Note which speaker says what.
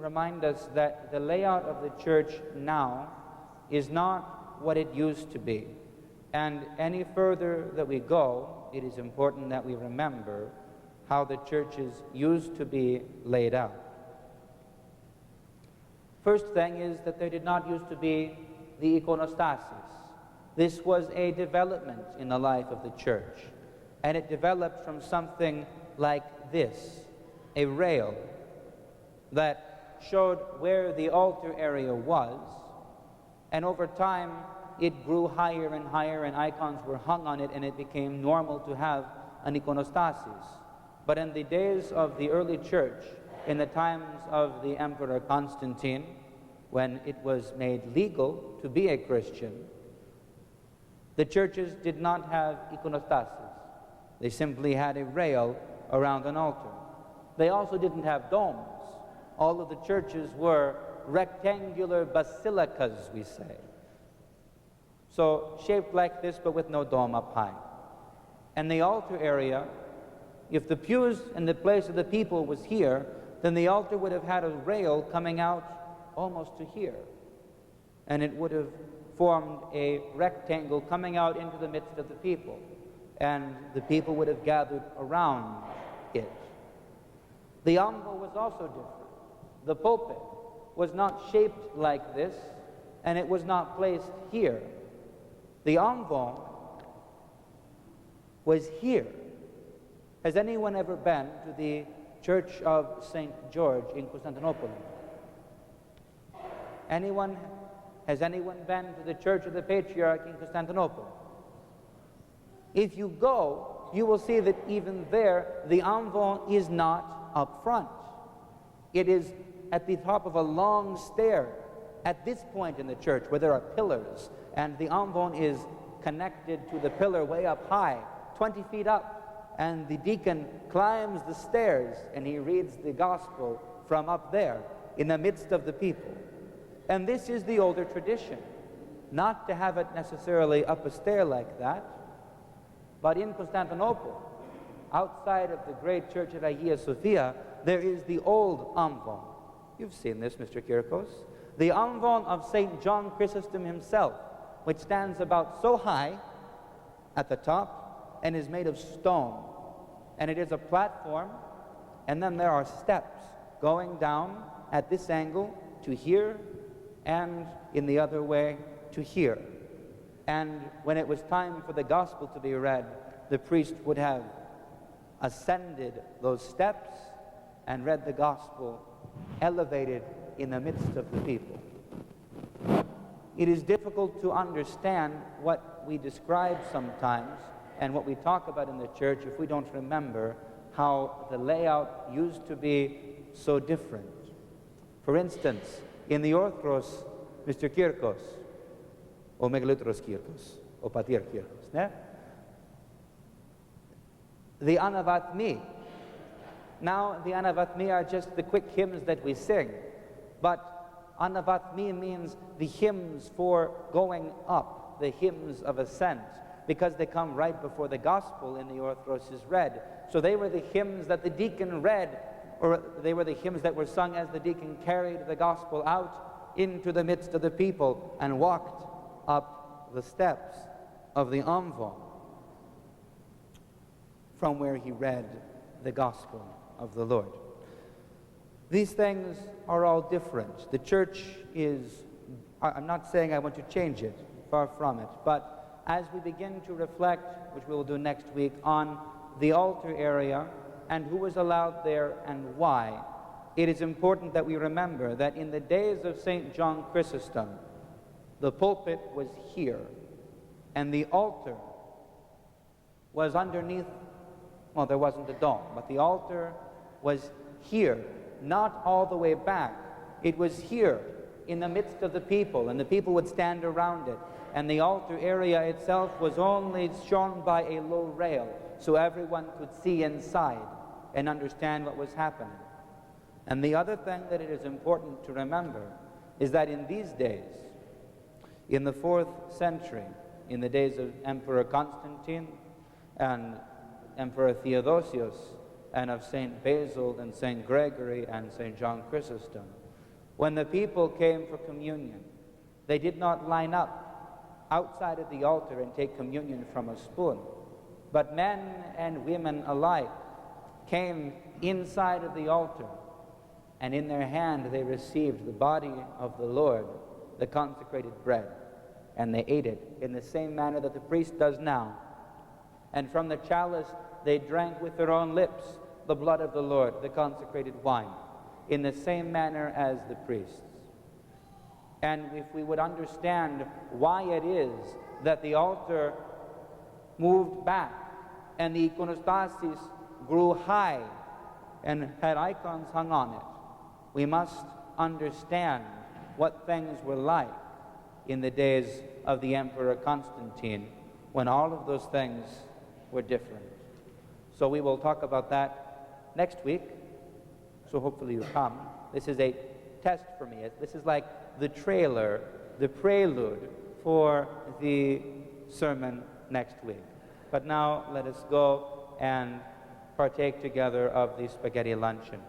Speaker 1: remind us that the layout of the church now is not what it used to be. And any further that we go, it is important that we remember how the churches used to be laid out. First thing is that there did not used to be the iconostasis. This was a development in the life of the church, and it developed from something like this, a rail that showed where the altar area was, and over time it grew higher and higher, and icons were hung on it, and it became normal to have an iconostasis. But in the days of the early church, in the times of the Emperor Constantine, when it was made legal to be a Christian, the churches did not have iconostasis. They simply had a rail around an altar. They also didn't have domes. All of the churches were rectangular basilicas, we say. So shaped like this, but with no dome up high. And the altar area, if the pews and the place of the people was here, then the altar would have had a rail coming out almost to here. And it would have formed a rectangle coming out into the midst of the people. And the people would have gathered around it. The ambo was also different. The pulpit was not shaped like this, and it was not placed here. The ambo was here. Has anyone ever been to the Church of St. George in Constantinople? Has anyone been to the Church of the Patriarch in Constantinople? If you go, you will see that even there, the ambo is not up front. It is at the top of a long stair at this point in the church where there are pillars, and the ambo is connected to the pillar way up high, 20 feet up, and the deacon climbs the stairs and he reads the gospel from up there in the midst of the people. And this is the older tradition, not to have it necessarily up a stair like that, but in Constantinople, outside of the great church of Hagia Sophia, there is the old amvon. You've seen this, Mr. Kyrkos. The amvon of St. John Chrysostom himself, which stands about so high at the top and is made of stone. And it is a platform, and then there are steps going down at this angle to here, and in the other way to here. And when it was time for the gospel to be read, the priest would have ascended those steps and read the gospel elevated in the midst of the people. It is difficult to understand what we describe sometimes and what we talk about in the church if we don't remember how the layout used to be so different. For instance, in the Orthodox, Mr. Kyrkos, or Megalutros Kyrkos, or Patir Kyrkos, ne? The anavatmi. Now, the anavatmi are just the quick hymns that we sing, but anavatmi means the hymns for going up, the hymns of ascent, because they come right before the gospel in the Orthodox is read. So they were the hymns that the deacon read, or they were the hymns that were sung as the deacon carried the gospel out into the midst of the people and walked up the steps of the amvon from where he read the gospel of the Lord. These things are all different. The church is, I'm not saying I want to change it, far from it, but as we begin to reflect, which we will do next week, on the altar area and who was allowed there and why, it is important that we remember that in the days of St. John Chrysostom, the pulpit was here, and the altar was underneath, well, there wasn't a dome, but the altar was here, not all the way back. It was here in the midst of the people, and the people would stand around it, and the altar area itself was only shown by a low rail, so everyone could see inside and understand what was happening. And the other thing that it is important to remember is that in these days, in the 4th century, in the days of Emperor Constantine and Emperor Theodosius, and of St. Basil and St. Gregory and St. John Chrysostom, When the people came for communion, they did not line up outside of the altar and take communion from a spoon, but men and women alike came inside of the altar, and in their hand they received the body of the Lord, the consecrated bread, and they ate it in the same manner that the priest does now. And from the chalice they drank with their own lips the blood of the Lord, the consecrated wine, in the same manner as the priests. And if we would understand why it is that the altar moved back and the iconostasis grew high and had icons hung on it, we must understand what things were like in the days of the Emperor Constantine, when all of those things were different. So we will talk about that next week, so hopefully you come. This is a test for me. This is like the trailer, the prelude for the sermon next week. But now let us go and partake together of the spaghetti luncheon.